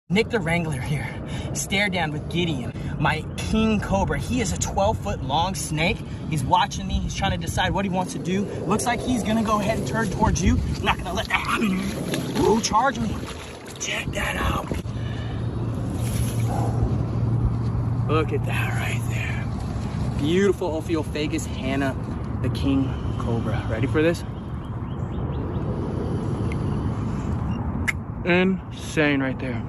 Nick the Wrangler here, stare down with Gideon, my king cobra. He is a 12-foot long snake. He's watching me. He's trying to decide what he wants to do. Looks like he's gonna go ahead and turn towards you. I'm not gonna let that happen. Ooh, charge me. Check that out. Look at that right there. Beautiful Ophiophagus Hannah, the king cobra. Ready for this? Insane right there.